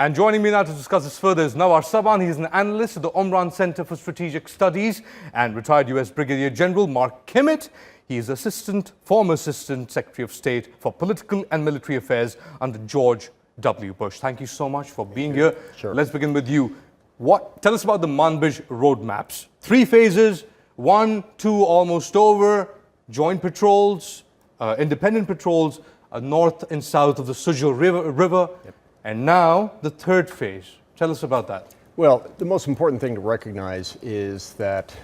And joining me now to discuss this further is Navvar Şaban. He's an analyst at the Omran Center for Strategic Studies, and retired U.S. Brigadier General Mark Kimmitt. He is former Assistant Secretary of State for Political and Military Affairs under George W. Bush. Thank you so much for being here. Sure. Let's begin with you. Tell us about the Manbij roadmaps. 3 phases, 1, 2 almost over, joint patrols, independent patrols, north and south of the Syria River. Yep. And now the 3rd phase. Tell us about that. Well, the most important thing to recognize is that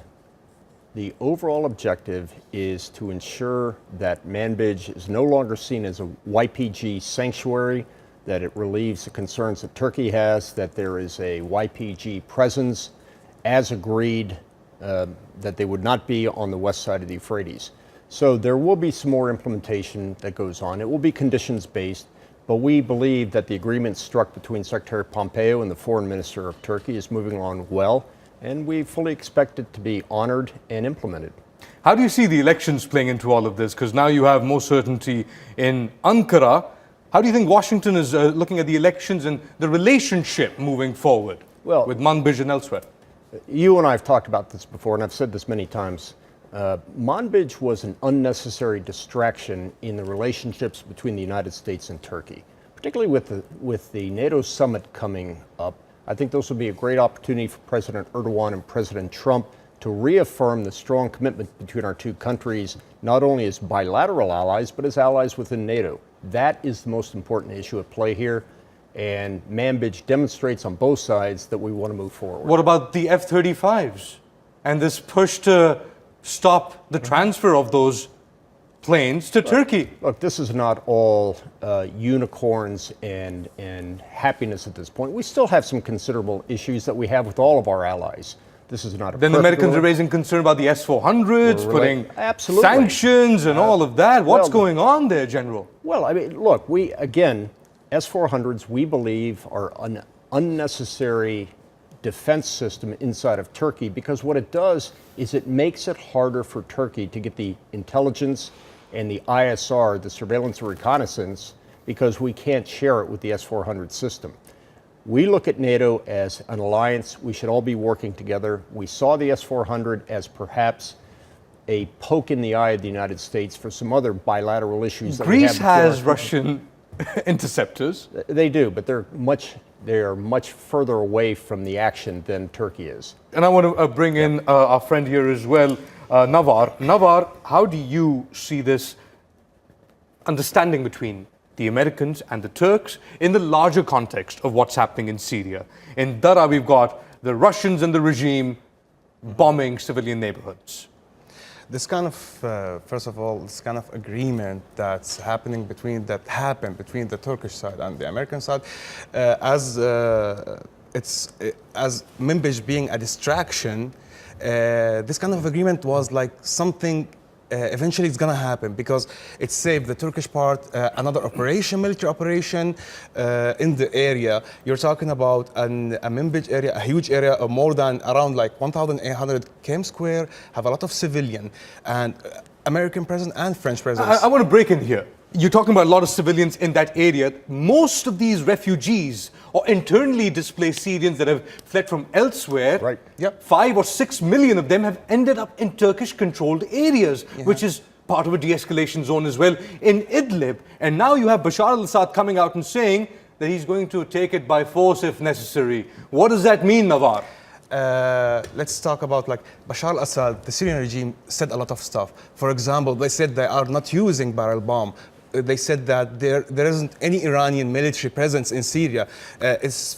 the overall objective is to ensure that Manbij is no longer seen as a YPG sanctuary, that it relieves the concerns that Turkey has, that there is a YPG presence as agreed, that they would not be on the west side of the Euphrates. So there will be some more implementation that goes on. It will be conditions-based, but we believe that the agreement struck between Secretary Pompeo and the Foreign Minister of Turkey is moving along well, and we fully expect it to be honored and implemented. How do you see the elections playing into all of this? Because now you have more certainty in Ankara. How do you think Washington is looking at the elections and the relationship moving forward with Manbij and elsewhere? You and I have talked about this before, and I've said this many times. Manbij was an unnecessary distraction in the relationships between the United States and Turkey, particularly with the NATO summit coming up. I think this will be a great opportunity for President Erdogan and President Trump to reaffirm the strong commitment between our two countries, not only as bilateral allies, but as allies within NATO. That is the most important issue at play here, and Manbij demonstrates on both sides that we want to move forward. What about the F-35s and this push to stop the transfer of those planes to Turkey? Look, this is not all unicorns and happiness at this point. We still have some considerable issues that we have with all of our allies. This is not a Then the Americans are raising concern about the S-400s, putting sanctions and all of that. What's going on there, General? Well, I mean, look, S-400s, we believe, are an unnecessary defense system inside of Turkey, because what it does is it makes it harder for Turkey to get the intelligence and the ISR, the surveillance and reconnaissance, because we can't share it with the S-400 system. We look at NATO as an alliance. We should all be working together. We saw the S-400 as perhaps a poke in the eye of the United States for some other bilateral issues. Greece has Russian interceptors. They do, but they are much further away from the action than Turkey is. And I want to bring in our friend here as well, Navvar. Navvar, how do you see this understanding between the Americans and the Turks in the larger context of what's happening in Syria? In Dara, we've got the Russians and the regime bombing civilian neighborhoods. This kind of, first of all, this kind of agreement that's happened between the Turkish side and the American side, as Manbij being a distraction, this kind of agreement was like something. Eventually it's going to happen, because it saved the Turkish part, another military operation in the area. You're talking about a Manbij area, a huge area of more than around like 1,800 km square, have a lot of civilian, and American presence and French presence. I want to break in here. You're talking about a lot of civilians in that area. Most of these refugees or internally displaced Syrians that have fled from elsewhere, right. Yep. 5 or 6 million of them have ended up in Turkish-controlled areas, which is part of a de-escalation zone as well in Idlib. And now you have Bashar al-Assad coming out and saying that he's going to take it by force if necessary. What does that mean, Navvar? Let's talk about like Bashar al-Assad. The Syrian regime said a lot of stuff. For example, they said they are not using barrel bomb. They said that there isn't any Iranian military presence in Syria.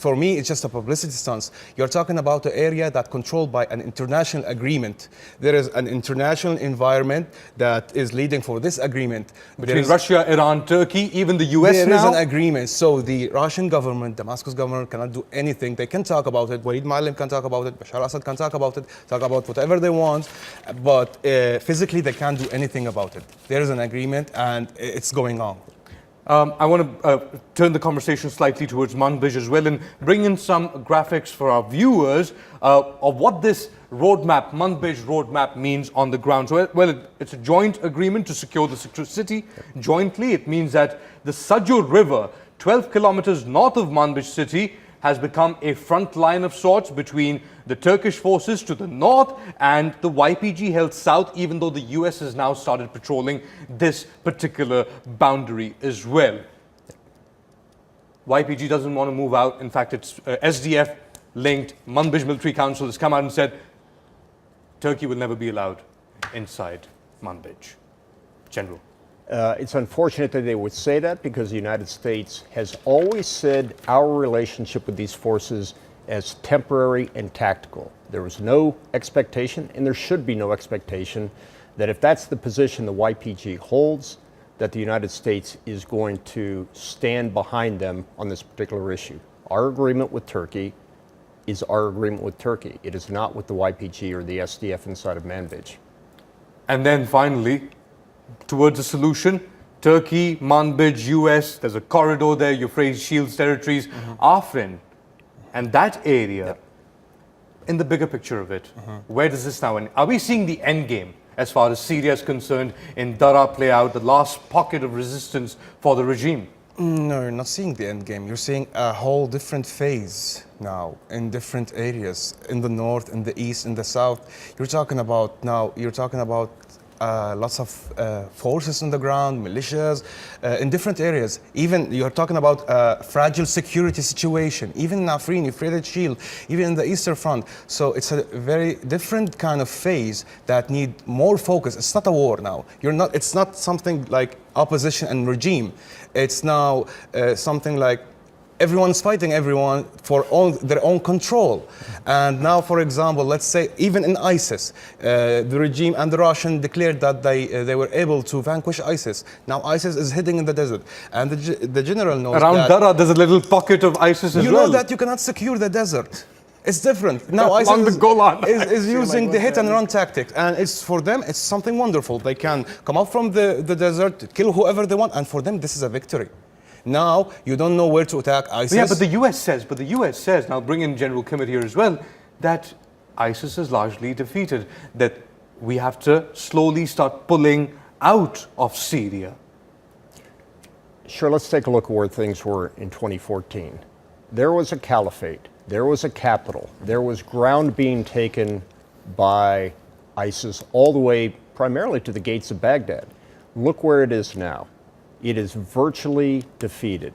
For me, it's just a publicity stunt. You're talking about an area that's controlled by an international agreement. There is an international environment that is leading for this agreement. Between Russia, Iran, Turkey, even the US now? There is an agreement. So the Russian government, Damascus government cannot do anything. They can talk about it. Walid Ma'alem can talk about it. Bashar al-Assad can talk about it. Talk about whatever they want. But physically, they can't do anything about it. There is an agreement, and it's going on. I want to turn the conversation slightly towards Manbij as well and bring in some graphics for our viewers of what this roadmap, Manbij roadmap, means on the ground. So, well, it's a joint agreement to secure the city jointly. It means that the Sajur River, 12 kilometers north of Manbij city, has become a front line of sorts between the Turkish forces to the north and the YPG held south, even though the US has now started patrolling this particular boundary as well. YPG doesn't want to move out. In fact, it's SDF-linked Manbij Military Council has come out and said Turkey will never be allowed inside Manbij. General. It's unfortunate that they would say that because the United States has always said our relationship with these forces as temporary and tactical. There was no expectation, and there should be no expectation, that if that's the position the YPG holds, that the United States is going to stand behind them on this particular issue. Our agreement with Turkey is our agreement with Turkey. It is not with the YPG or the SDF inside of Manbij. And then finally, towards a solution, Turkey, Manbij, US, there's a corridor there, Euphrates Shields territories, Afrin, and that area, in the bigger picture of it, where does this now end? Are we seeing the end game as far as Syria is concerned in Daraa play out, the last pocket of resistance for the regime? No, you're not seeing the end game. You're seeing a whole different phase now in different areas, in the north, in the east, in the south. You're talking about lots of forces on the ground, militias, in different areas. Even you're talking about a fragile security situation, even in Afrin, Euphrates Shield, even in the Eastern Front. So it's a very different kind of phase that need more focus. It's not a war now. It's not something like opposition and regime. It's now something like everyone's fighting everyone for their own control. And now, for example, let's say even in ISIS, the regime and the Russian declared that they were able to vanquish ISIS. Now ISIS is hiding in the desert. And the general knows around that Daraa, there's a little pocket of ISIS as well. you know that you cannot secure the desert. It's different. Now On the ISIS Golan. is using the hit and run tactic. And it's for them, it's something wonderful. They can come up from the desert, kill whoever they want. And for them, this is a victory. Now you don't know where to attack ISIS. Yeah, but the US says, now bring in General Kimmett here as well, that ISIS is largely defeated, that we have to slowly start pulling out of Syria. Sure, let's take a look at where things were in 2014. There was a caliphate, there was a capital, there was ground being taken by ISIS all the way primarily to the gates of Baghdad. Look where it is now. It is virtually defeated,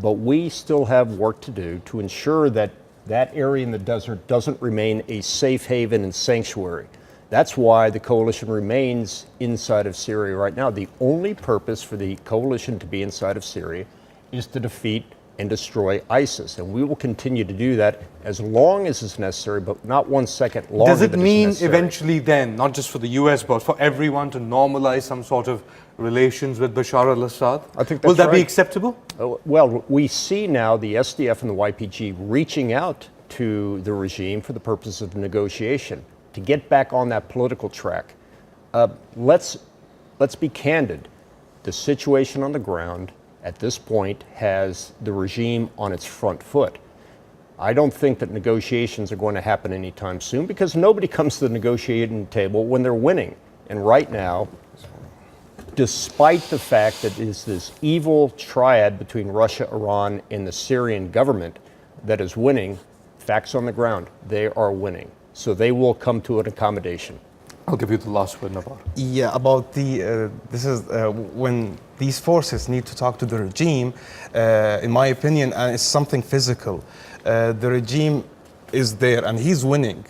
but we still have work to do to ensure that that area in the desert doesn't remain a safe haven and sanctuary. That's why the coalition remains inside of Syria right now. The only purpose for the coalition to be inside of Syria is to defeat and destroy ISIS, and we will continue to do that as long as it's necessary, but not 1 second longer. Does it than mean it's necessary. eventually then, not just for the US, but for everyone to normalize some sort of relations with Bashar al-Assad? I think that's Will that be right. acceptable? Well, we see now the SDF and the YPG reaching out to the regime for the purpose of negotiation to get back on that political track. Let's be candid. The situation on the ground at this point has the regime on its front foot. I don't think that negotiations are going to happen anytime soon because nobody comes to the negotiating table when they're winning. And right now, despite the fact that it is this evil triad between Russia, Iran, and the Syrian government that is winning, facts on the ground, they are winning. So they will come to an accommodation. I'll give you the last word, Navvar. Yeah, about this is when these forces need to talk to the regime, in my opinion, and it's something physical. The regime is there and he's winning,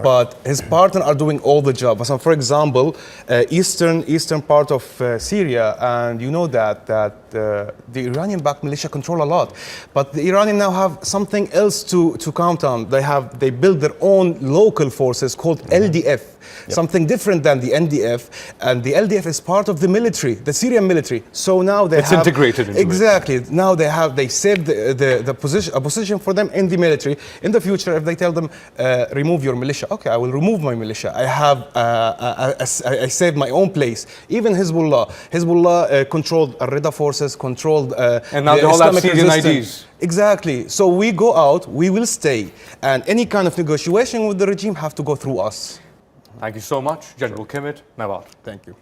but his partner are doing all the job. So, for example, eastern part of Syria, and you know that the Iranian-backed militia control a lot, but the Iranians now have something else to count on. They build their own local forces called LDF. Something different than the NDF, and the LDF is part of the military, the Syrian military. So now it's integrated into exactly. It. Now they saved a position for them in the military. In the future, if they tell them remove your militia, okay, I will remove my militia. I saved my own place. Even Hezbollah controlled Al-Rida forces, controlled and now they all have Syrian IDs. Exactly. So we go out, we will stay, and any kind of negotiation with the regime have to go through us. Thank you so much, General Kimmett, Navvar. Thank you.